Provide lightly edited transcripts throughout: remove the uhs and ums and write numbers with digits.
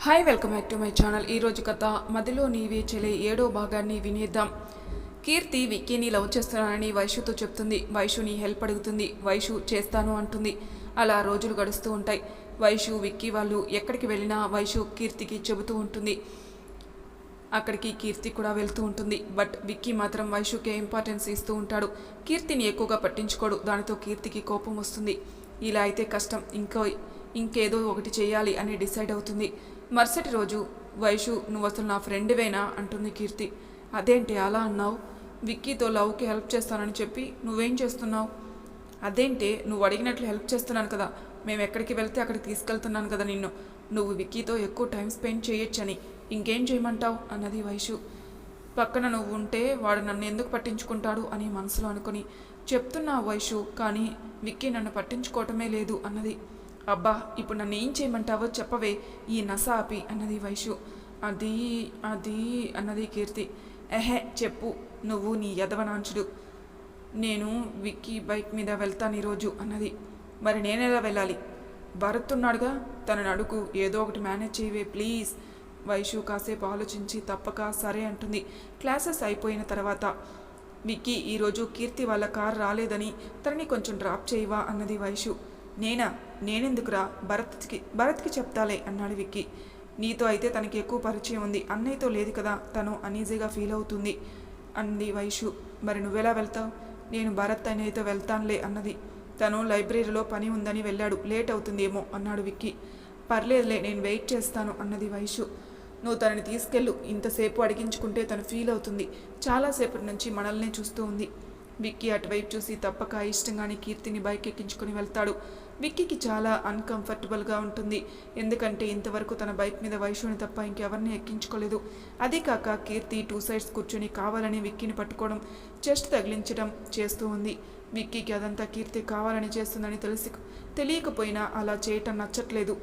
Hi welcome back to my channel. ఈరోజు కథ మదిలో నీవే చెలే 7వ భాగాన్ని వినేద్దాం. కీర్తి విక్కీని లవ్ చేస్తున్నానని వైషుతో చెప్తుంది. వైషుని హెల్ప్ అడుగుతుంది. వైషు చేస్తాను అంటుంది. అలా రోజులు గడుస్తూ ఉంటాయి. వైషు విక్కీ వాళ్ళు ఎక్కడికి వెళ్ళినా వైషు కీర్తికి చెబుతూ ఉంటుంది. అక్కడికి కీర్తి కూడా వెళ్తూ ఉంటుంది. బట్ విక్కీ మాత్రం వైషుకే ఇంపార్టెన్స్ ఇస్తూ ఉంటాడు. కీర్తిని ఎక్కువగా పట్టించుకోడు. దానితో కీర్తికి కోపం వస్తుంది. ఇలా అయితే కష్టం, ఇంకేదో ఒకటి చేయాలి అని డిసైడ్ అవుతుంది. మరుసటి రోజు వైషు, నువ్వు అసలు నా ఫ్రెండ్వేనా అంటుంది కీర్తి. అదేంటి అలా అన్నావు? విక్కీతో లవ్కి హెల్ప్ చేస్తానని చెప్పి నువ్వేం చేస్తున్నావు? అదేంటే నువ్వు అడిగినట్లు హెల్ప్ చేస్తున్నాను కదా, మేము ఎక్కడికి వెళ్తే అక్కడికి తీసుకెళ్తున్నాను కదా నిన్ను. నువ్వు విక్కీతో ఎక్కువ టైం స్పెండ్ చేయొచ్చని ఇంకేం చేయమంటావు అన్నది వైషు. పక్కన నువ్వు ఉంటే వాడు నన్ను ఎందుకు పట్టించుకుంటాడు అని మనసులో అనుకుని చెప్తున్నా వైషు, కానీ విక్కీ నన్ను పట్టించుకోవటమే లేదు అన్నది. అబ్బా, ఇప్పుడు నన్ను ఏం చేయమంటావో చెప్పవే ఈ నస ఆపి అన్నది వైషు. అది అది అన్నది కీర్తి. ఎహే చెప్పు, నువ్వు నీ యదవనాంచుడు. నేను విక్కీ బైక్ మీద వెళ్తాను ఈరోజు అన్నది. మరి నేనెలా వెళ్ళాలి? భరత్ ఉన్నాడుగా, తనని అడుగు, ఏదో ఒకటి మేనేజ్ చేయవే ప్లీజ్. వైషు కాసేపు ఆలోచించి తప్పక సరే అంటుంది. క్లాసెస్ అయిపోయిన తర్వాత విక్కీ, ఈరోజు కీర్తి వాళ్ళ కారు రాలేదని తనని కొంచెం డ్రాప్ చేయవా అన్నది వైషు. నేనెందుకురా, భరత్కి చెప్తాలే అన్నాడు విక్కీ. నీతో అయితే తనకి ఎక్కువ పరిచయం ఉంది, అన్నయ్యతో లేదు కదా, తను అనీజీగా ఫీల్ అవుతుంది అంది వైషు. మరి నువ్వెలా వెళ్తావు? నేను భరత్ అన్నయ్యతో వెళ్తానులే అన్నది. తను లైబ్రరీలో పని ఉందని వెళ్ళాడు, లేట్ అవుతుందేమో అన్నాడు విక్కీ. పర్లేదులే, నేను వెయిట్ చేస్తాను అన్నది వైషు. నువ్వు తనని తీసుకెళ్ళు, ఇంతసేపు అడిగించుకుంటే తను ఫీల్ అవుతుంది. చాలాసేపటి నుంచి మనల్నే చూస్తూ ఉంది. విక్కీ అటువైపు చూసి తప్పక ఇష్టంగానే కీర్తిని బైక్ ఎక్కించుకొని వెళ్తాడు. విక్కీకి చాలా అన్కంఫర్టబుల్గా ఉంటుంది. ఎందుకంటే ఇంతవరకు తన బైక్ మీద వైషుని తప్ప ఇంకెవరిని ఎక్కించుకోలేదు. అదే కాక కీర్తి 2 సైడ్స్ కూర్చొని కావాలని విక్కీని పట్టుకోవడం, చెస్ట్ తగిలించడం చేస్తూ ఉంది. విక్కీకి అదంతా కీర్తి కావాలని చేస్తుందని తెలియకపోయినా అలా చేయటం నచ్చట్లేదు.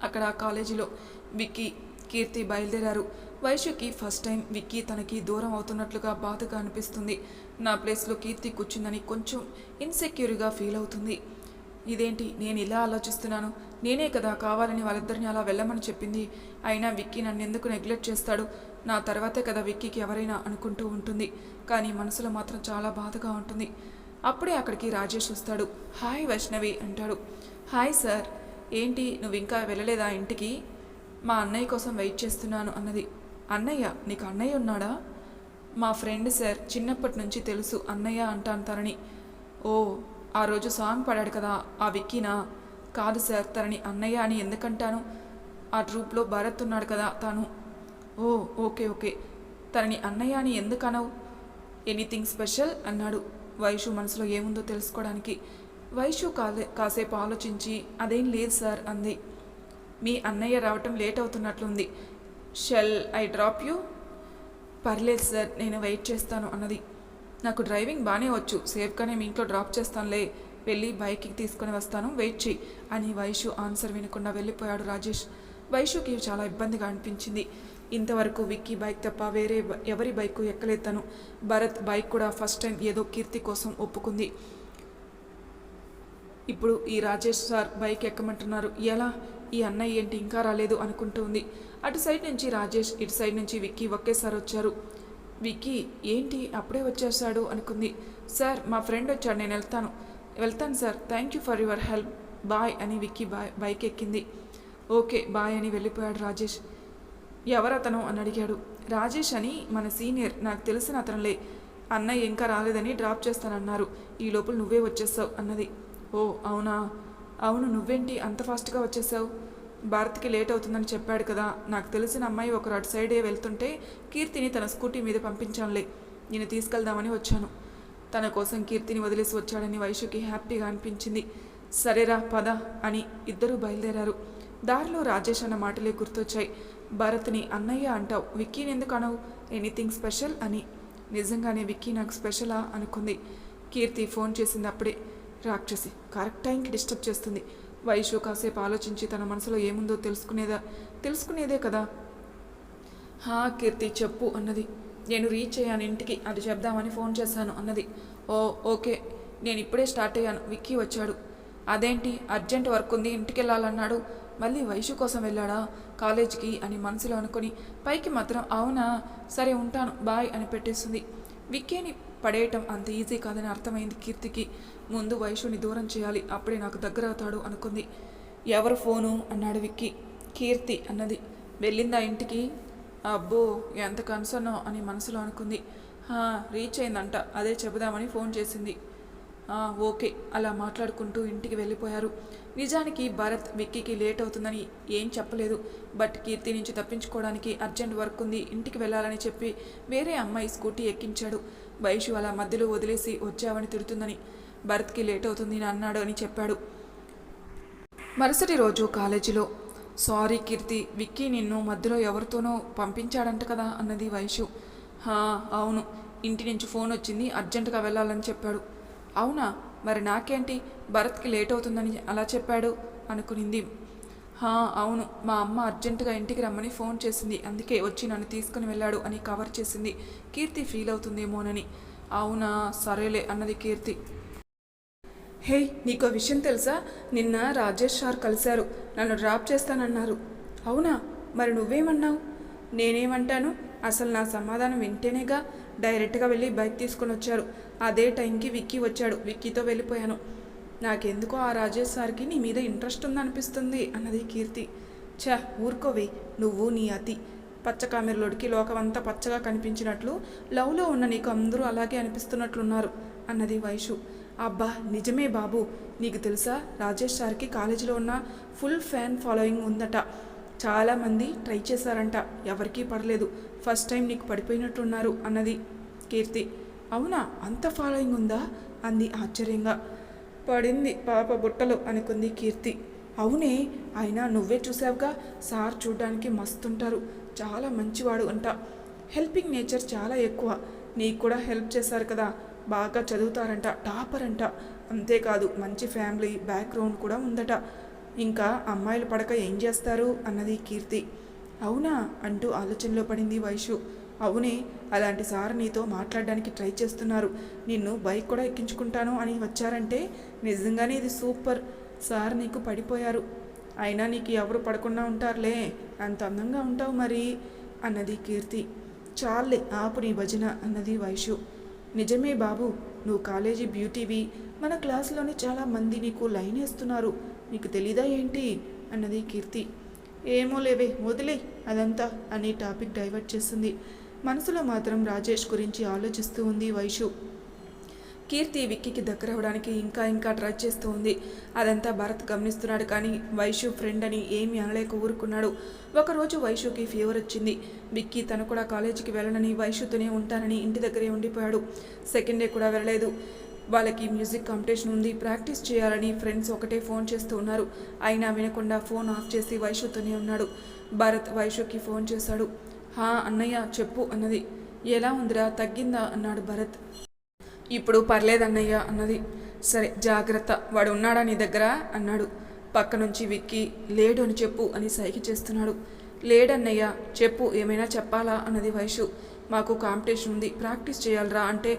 అక్కడ కాలేజీలో విక్కీ కీర్తి బయలుదేరారు. వైషుకి ఫస్ట్ టైం విక్కీ తనకి దూరం అవుతున్నట్లుగా బాధగా అనిపిస్తుంది. నా ప్లేస్లో కీర్తి కూర్చుందని కొంచెం ఇన్సెక్యూర్గా ఫీల్ అవుతుంది. ఇదేంటి నేను ఇలా ఆలోచిస్తున్నాను? నేనే కదా కావాలని వాళ్ళిద్దరిని అలా వెళ్ళమని చెప్పింది. అయినా విక్కీ నన్ను ఎందుకు నెగ్లెక్ట్ చేస్తాడు? నా తర్వాతే కదా విక్కీకి ఎవరైనా అనుకుంటూ ఉంటుంది. కానీ మనసులో మాత్రం చాలా బాధగా ఉంటుంది. అప్పుడే అక్కడికి రాజేష్ వస్తాడు. హాయ్ వైష్ణవి అంటాడు. Hi sir. ఏంటి నువ్వు ఇంకా వెళ్ళలేదా ఇంటికి? మా అన్నయ్య కోసం వెయిట్ చేస్తున్నాను అన్నది. అన్నయ్య? నీకు అన్నయ్య ఉన్నాడా? మా ఫ్రెండ్ సార్, చిన్నప్పటి నుంచి తెలుసు అన్నయ్య అంటాను తనని. ఓ, ఆ రోజు సాంగ్ పాడాడు కదా ఆ విక్కీనా? కాదు సార్, తనని అన్నయ్య అని ఎందుకంటాను? ఆ ట్రూప్లో భరత్ ఉన్నాడు కదా తను. ఓ ఓకే ఓకే, తనని అన్నయ్య అని ఎందుకనవు? ఎనీథింగ్ స్పెషల్ అన్నాడు వైషు మనసులో ఏముందో తెలుసుకోవడానికి. వైషు కాసేపు ఆలోచించి అదేం లేదు సార్ అంది. మీ అన్నయ్య రావటం లేట్ అవుతున్నట్లుంది. Shall I drop you? పర్లేదు సార్, నేను వెయిట్ చేస్తాను అన్నది. నాకు డ్రైవింగ్ బాగానే వచ్చు, సేఫ్గానే మీ ఇంట్లో డ్రాప్ చేస్తానులే, వెళ్ళి బైక్కి తీసుకొని వస్తాను, వెయిట్ చేయి అని వైషు ఆన్సర్ వినకుండా వెళ్ళిపోయాడు రాజేష్. వైషుకి చాలా ఇబ్బందిగా అనిపించింది. ఇంతవరకు విక్కీ బైక్ తప్ప వేరే ఎవరి బైకు ఎక్కలేదు తను. భరత్ బైక్ కూడా ఫస్ట్ టైం ఏదో కీర్తి కోసం ఒప్పుకుంది. ఇప్పుడు ఈ రాజేష్ సార్ బైక్ ఎక్కమంటున్నారు. ఎలా? ఈ అన్నయ్య ఏంటి ఇంకా రాలేదు అనుకుంటూ ఉంది. అటు సైడ్ నుంచి రాజేష్, ఇటు సైడ్ నుంచి విక్కీ ఒకేసారి వచ్చారు. విక్కీ ఏంటి అప్పుడే వచ్చేసాడు అనుకుంది. సార్ మా ఫ్రెండ్ వచ్చాడు, నేను వెళ్తాను sir, thank you for your help, bye అని విక్కీ బైక్ ఎక్కింది. ఓకే బాయ్ అని వెళ్ళిపోయాడు రాజేష్. ఎవరతను అని అడిగాడు. రాజేష్ అని మన సీనియర్, నాకు తెలిసిన అతనులే. అన్నయ్య ఇంకా రాలేదని డ్రాప్ చేస్తానన్నారు, ఈ లోపల నువ్వే వచ్చేసావు అన్నది. ఓ అవునా? అవును, నువ్వేంటి అంత ఫాస్ట్గా వచ్చేసావు? భారత్కి లేట్ అవుతుందని చెప్పాడు కదా, నాకు తెలిసిన అమ్మాయి ఒకరు అటు సైడే వెళ్తుంటే కీర్తిని తన స్కూటీ మీద పంపించానులే, నేను తీసుకెళ్దామని వచ్చాను. తన కోసం కీర్తిని వదిలేసి వచ్చాడని వైషుకి హ్యాపీగా అనిపించింది. సరేరా పద అని ఇద్దరూ బయలుదేరారు. దారిలో రాజేష్ అన్న మాటలే గుర్తొచ్చాయి. భరత్ని అన్నయ్య అంటావు, విక్కీని ఎందుకు అనవు? ఎనీథింగ్ స్పెషల్ అని. నిజంగానే విక్కీ నాకు స్పెషలా అనుకుంది. కీర్తి ఫోన్ చేసింది అప్పుడే. రాక్షసి, కరెక్ట్ టైంకి డిస్టర్బ్ చేస్తుంది. వైషు కాసేపు ఆలోచించి తన మనసులో ఏముందో తెలుసుకునేదే కదా. హా కీర్తి చెప్పు అన్నది. నేను రీచ్ అయ్యాను ఇంటికి, అది చెప్దామని ఫోన్ చేశాను అన్నది. ఓ ఓకే, నేను ఇప్పుడే స్టార్ట్ అయ్యాను, విక్కీ వచ్చాడు. అదేంటి అర్జెంట్ వర్క్ ఉంది ఇంటికి వెళ్ళాలన్నాడు, మళ్ళీ వైషు కోసం వెళ్ళాడా కాలేజీకి అని మనసులో అనుకొని పైకి మాత్రం అవునా సరే ఉంటాను బాయ్ అని పెట్టేస్తుంది. విక్కీని పడేయటం అంత ఈజీ కాదని అర్థమైంది కీర్తికి. ముందు వైషుని దూరం చేయాలి, అప్పుడే నాకు దగ్గర అవుతాడు అనుకుంది. ఎవరు ఫోను అన్నాడు విక్కీ. కీర్తి అన్నది. వెళ్ళిందా ఇంటికి? అబ్బో ఎంత కన్సర్నో అని మనసులో అనుకుంది. రీచ్ అయిందంట, అదే చెబుదామని ఫోన్ చేసింది. ఓకే అలా మాట్లాడుకుంటూ ఇంటికి వెళ్ళిపోయారు. నిజానికి భరత్ విక్కీకి లేట్ అవుతుందని ఏం చెప్పలేదు. బట్ కీర్తి నుంచి తప్పించుకోవడానికి అర్జెంట్ వర్క్ ఉంది, ఇంటికి వెళ్ళాలని చెప్పి వేరే అమ్మాయి స్కూటీ ఎక్కించాడు. వైషు అలా మధ్యలో వదిలేసి వచ్చావని తిడుతుందని. భరత్కి లేట్ అవుతుంది అన్నాడు అని చెప్పాడు. మరుసటి రోజు కాలేజీలో సారీ కీర్తి, విక్కీ నిన్ను మధ్యలో ఎవరితోనో పంపించాడంట కదా అన్నది వైషు. అవును, ఇంటి నుంచి ఫోన్ వచ్చింది, అర్జెంటుగా వెళ్ళాలని చెప్పాడు. అవునా, మరి నాకేంటి భరత్కి లేట్ అవుతుందని అలా చెప్పాడు అనుకునింది. అవును, మా అమ్మ అర్జెంటుగా ఇంటికి రమ్మని ఫోన్ చేసింది, అందుకే వచ్చి నన్ను తీసుకుని వెళ్ళాడు అని కవర్ చేసింది. కీర్తి ఫీల్ అవుతుందేమోనని. అవునా సరేలే అన్నది కీర్తి. హే నీకో విషయం తెలుసా, నిన్న రాజేష్ సార్ కలిశారు, నన్ను డ్రాప్ చేస్తానన్నారు. అవునా, మరి నువ్వేమన్నావు? నేనేమంటాను, అసలు నా సమాధానం వింటేనేగా డైరెక్ట్గా వెళ్ళి బైక్ తీసుకొని వచ్చారు. అదే టైంకి విక్కీ వచ్చాడు, విక్కీతో వెళ్ళిపోయాను. నాకెందుకో ఆ రాజేష్ సార్కి నీ మీద ఇంట్రెస్ట్ ఉందనిపిస్తుంది అన్నది కీర్తి. ఊరుకోవే, నువ్వు నీ అతి పచ్చకామెరలోడికి లోకమంతా పచ్చగా కనిపించినట్లు లవ్లో ఉన్న నీకు అందరూ అలాగే అనిపిస్తున్నట్లున్నారు అన్నది వైషు. అబ్బా నిజమే బాబు, నీకు తెలుసా రాజేష్ సార్కి కాలేజీలో ఉన్న ఫుల్ ఫ్యాన్ ఫాలోయింగ్ ఉందట. చాలామంది ట్రై చేశారంట, ఎవరికీ పడలేదు. ఫస్ట్ టైం నీకు పడిపోయినట్టున్నారు అన్నది కీర్తి. అవునా, అంత ఫాలోయింగ్ ఉందా అంది ఆశ్చర్యంగా. పడింది పాప బుట్టలు అనుకుంది కీర్తి. అవునే, అయినా నువ్వే చూసావుగా, సార్ చూడ్డానికి మస్తుంటారు, చాలా మంచివాడు అంట. హెల్పింగ్ నేచర్ చాలా ఎక్కువ. నీకు కూడా హెల్ప్ చేశారు కదా, బాగా చదువుతారంట, టాపర్ అంట. అంతేకాదు మంచి ఫ్యామిలీ బ్యాక్గ్రౌండ్ కూడా ఉందట. ఇంకా అమ్మాయిలు పడక ఏం చేస్తారు అన్నది కీర్తి. అవునా అంటూ ఆలోచనలో పడింది వైషు. అవునే, అలాంటి సార్ నీతో మాట్లాడడానికి ట్రై చేస్తున్నారు, నిన్ను బైక్ కూడా ఎక్కించుకుంటాను అని వచ్చారంటే నిజంగానే ఇది సూపర్. సార్ నీకు పడిపోయారు, అయినా నీకు ఎవరు పడకుండా ఉంటారులే, అంత అందంగా ఉంటావు మరి అన్నది కీర్తి. చాలే ఆపు నీ భజన అన్నది వైషు. నిజమే బాబు, నువ్వు కాలేజీ బ్యూటీవి, మన క్లాస్లోని చాలామంది నీకు లైన్ వేస్తున్నారు, నీకు తెలీదా ఏంటి అన్నది కీర్తి. ఏమో లేవే వదిలే అదంతా అని టాపిక్ డైవర్ట్ చేస్తుంది. మనసులో మాత్రం రాజేష్ గురించి ఆలోచిస్తూ ఉంది వైషు. కీర్తి విక్కీకి దగ్గర అవడానికి ఇంకా ట్రై చేస్తూ ఉంది. అదంతా భరత్ గమనిస్తున్నాడు, కానీ వైషు ఫ్రెండ్ అని ఏమీ అనలేక ఊరుకున్నాడు. ఒకరోజు వైషుకి ఫీవర్ వచ్చింది. విక్కీ తను కూడా కాలేజీకి వెళ్ళనని వైషుతోనే ఉంటానని ఇంటి దగ్గరే ఉండిపోయాడు. సెకండ్ డే కూడా వెళ్ళలేదు. వాళ్ళకి మ్యూజిక్ కాంపిటీషన్ ఉంది, ప్రాక్టీస్ చేయాలని ఫ్రెండ్స్ ఒకటే ఫోన్ చేస్తూ ఉన్నారు. అయినా వినకుండా ఫోన్ ఆఫ్ చేసి వైషుతోనే ఉన్నాడు. భరత్ వైషుకి ఫోన్ చేశాడు. అన్నయ్య చెప్పు అన్నది. ఎలా ఉందిరా, తగ్గిందా అన్నాడు భరత్. ఇప్పుడు పర్లేదన్నయ్య అన్నది. సరే జాగ్రత్త, వాడు ఉన్నాడా నీ దగ్గర అన్నాడు. పక్క నుంచి విక్కీ లేడు అని చెప్పు అని సైగ చేస్తున్నాడు. లేడన్నయ్య చెప్పు, ఏమైనా చెప్పాలా అన్నది వైషు. మాకు కాంపిటీషన్ ఉంది, ప్రాక్టీస్ చేయాలరా అంటే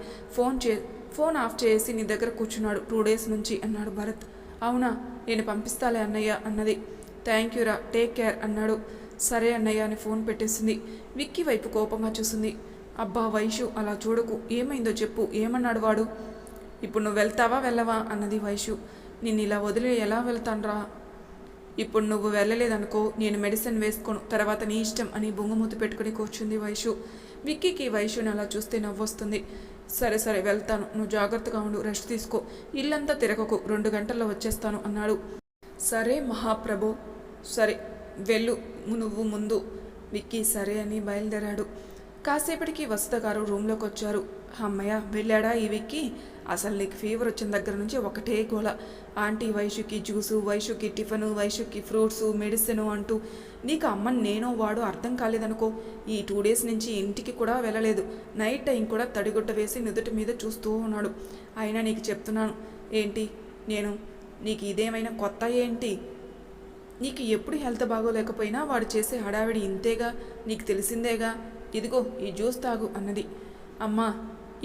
ఫోన్ ఆఫ్ చేసి నీ దగ్గర కూర్చున్నాడు 2 days నుంచి అన్నాడు భరత్. అవునా, నేను పంపిస్తాలే అన్నయ్య అన్నది. థ్యాంక్ యూరా, టేక్ కేర్ అన్నాడు. సరే అన్నయ్య అని ఫోన్ పెట్టేసింది. విక్కీ వైపు కోపంగా చూసింది. అబ్బా వైషు అలా చూడకు, ఏమైందో చెప్పు, ఏమన్నాడు వాడు? ఇప్పుడు నువ్వు వెళ్తావా వెళ్ళవా అన్నది వైషు. నిన్ను ఇలా వదిలి ఎలా వెళ్తాన్రా? ఇప్పుడు నువ్వు వెళ్ళలేదనుకో నేను మెడిసిన్ వేసుకోను, తర్వాత నీ ఇష్టం అని బొంగుమూతి పెట్టుకుని కూర్చుంది వైషు. విక్కీకి వైషుని అలా చూస్తే నవ్వొస్తుంది. సరే వెళ్తాను, నువ్వు జాగ్రత్తగా ఉండు, రెస్ట్ తీసుకో, ఇల్లంతా తిరగకు, 2 గంటల్లో వచ్చేస్తాను అన్నాడు. సరే మహాప్రభు, సరే వెళ్ళు నువ్వు ముందు. విక్కీ సరే అని బయలుదేరాడు. కాసేపటికి వసుధ గారు రూమ్లోకి వచ్చారు. అమ్మయ్య వెళ్ళాడా ఈ విక్కీ? అసలు నీకు ఫీవర్ వచ్చిన దగ్గర నుంచి ఒకటే గోల. ఆంటీ వైషుకి జ్యూసు, వైషుకి టిఫను, వైషుకి ఫ్రూట్సు, మెడిసిను అంటూ నీకు అమ్మని నేనో వాడు అర్థం కాలేదనుకో. ఈ 2 days నుంచి ఇంటికి కూడా వెళ్ళలేదు. నైట్ టైం కూడా తడిగుడ్డ వేసి నుదుటి మీద చూస్తూ ఉన్నాడు. అయినా నీకు చెప్తున్నాను ఏంటి, నేను నీకు ఇదేమైనా కొత్త ఏంటి? నీకు ఎప్పుడు హెల్త్ బాగోలేకపోయినా వాడు చేసే హడావిడి ఇంతేగా, నీకు తెలిసిందేగా. ఇదిగో ఈ జ్యూస్ తాగు అన్నది. అమ్మా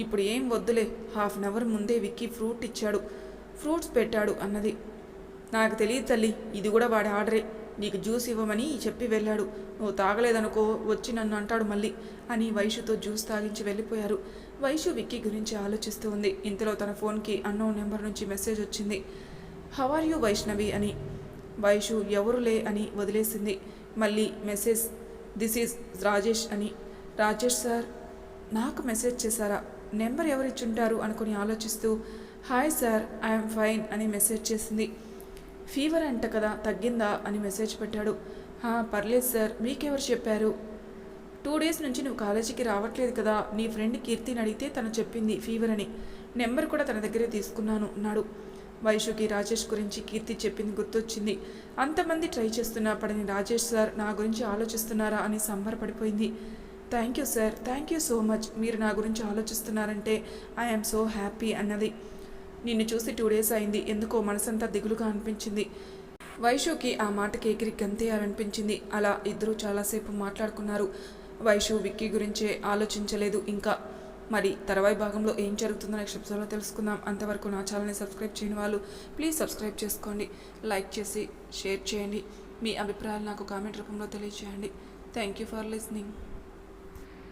ఇప్పుడు ఏం వద్దులే, 1/2 hour ముందే విక్కీ ఫ్రూట్స్ పెట్టాడు అన్నది. నాకు తెలియదు తల్లి, ఇది కూడా వాడి ఆర్డరే. నీకు జ్యూస్ ఇవ్వమని చెప్పి వెళ్ళాడు. నువ్వు తాగలేదనుకో వచ్చి నన్ను అంటాడు మళ్ళీ అని వైషుతో జ్యూస్ తాగించి వెళ్ళిపోయారు. వైషు విక్కీ గురించి ఆలోచిస్తూ ఉంది. ఇంతలో తన ఫోన్కి అన్నోన్ నెంబర్ నుంచి మెసేజ్ వచ్చింది. హౌ ఆర్ యూ వైష్ణవి అని. వైషు ఎవరులే అని వదిలేసింది. మళ్ళీ మెసేజ్, దిస్ ఈజ్ రాజేష్ అని. రాజేష్ సార్ నాకు మెసేజ్ చేశారా, నెంబర్ ఎవరిచ్చుంటారు అనుకుని ఆలోచిస్తూ హాయ్ సార్ ఐఎమ్ ఫైన్ అని మెసేజ్ చేసింది. ఫీవర్ అంట కదా, తగ్గిందా అని మెసేజ్ పెట్టాడు. పర్లేదు సార్, మీకెవరు చెప్పారు? 2 డేస్ నుంచి నువ్వు కాలేజీకి రావట్లేదు కదా, నీ ఫ్రెండ్ కీర్తిని అడిగితే తను చెప్పింది ఫీవర్ అని. నెంబర్ కూడా తన దగ్గరే తీసుకున్నాను అన్నాడు. వైషుకి రాజేష్ గురించి కీర్తి చెప్పింది గుర్తొచ్చింది. అంతమంది ట్రై చేస్తున్నా పడని రాజేష్ సార్ నా గురించి ఆలోచిస్తున్నారా అని సంబరపడిపోయింది. Thank you sir, thank you so much, మీరు నా గురించి ఆలోచిస్తున్నారంటే ఐఎమ్ సో హ్యాపీ అన్నది. నిన్ను చూసి 2 డేస్ అయింది, ఎందుకో మనసంతా దిగులుగా అనిపించింది. వైషుకి ఆ మాటకి ఎగిరి గంతేయాలనిపించింది. అలా ఇద్దరూ చాలాసేపు మాట్లాడుకున్నారు. వైషు విక్కీ గురించే ఆలోచించలేదు ఇంకా. మరి తర్వాయి భాగంలో ఏం జరుగుతుందో నెక్స్ట్ ఎపిసోడ్లో తెలుసుకుందాం. అంతవరకు నా ఛానల్ని సబ్స్క్రైబ్ చేయని వాళ్ళు ప్లీజ్ సబ్స్క్రైబ్ చేసుకోండి, లైక్ చేసి షేర్ చేయండి, మీ అభిప్రాయాలు నాకు కామెంట్ రూపంలో తెలియజేయండి. Thank you for listening.